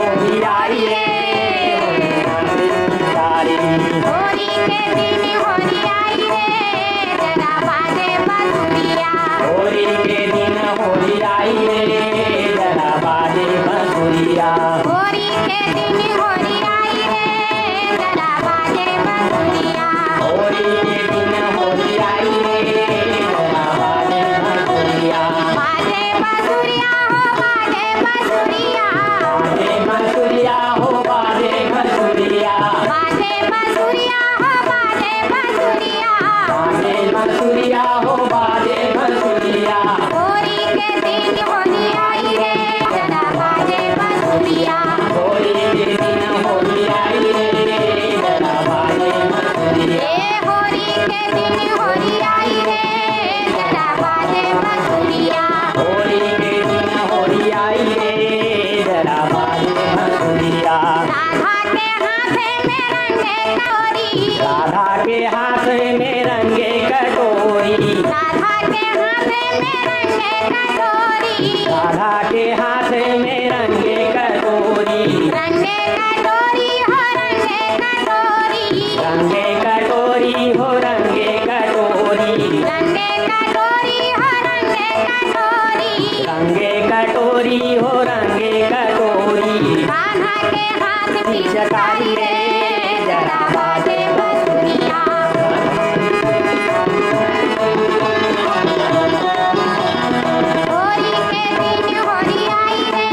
होली आई रे होली के दिन होली आई रे जरा बाजे बसुरिया होली के दिन होली आई रे जरा बाजे बसुरिया होली के दिन होली आई रे जरा बाजे बसुरिया होली के दिन होली आई रे जरा बाजे बसुरिया बाजे बसुरिया हो बाजे बसुरिया बाजे बसुरिया हो बाजे बसुरिया बाजे बसुरिया हो बाजे बसुरिया होली के दिन होली आई रे जरा बाजे बसुरिया होली के दिन होली आई रे जरा बाजे बसुरिया होली के दिन होली आई रे जरा बाजे बसुरिया होली के दिन होली आई रे जरा बाजे बसुरिया राधा के हाथ में रंगे कटोरी राधा के हाथ में रंगे कटोरी राधा के हाथ में रंगे कटोरी रंगे कटोरी हो रंगे कटोरी रंगे कटोरी हो रंगे कटोरी रंगे कटोरी हो रंगे कटोरी रंगे कटोरी हो रंगे कटोरी राधा के हाथ पिचकारी रे जरा बाजे बसुरिया होली के दिन होली आई रे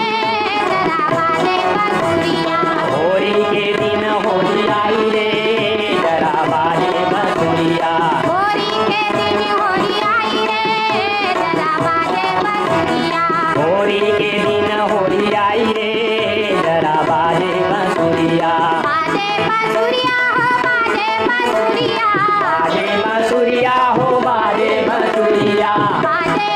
जरा बाजे बसुरिया होली के दिन होली आई रे जरा बाजे बसुरिया होली के दिन होली आई रे जरा बाजे बसुरिया होली के दिन होली आई रे जरा बाजे बसुरिया बाजे बसुरिया हो बाजे बसुरिया बाजे बसुरिया हो बाजे बसुरिया बाजे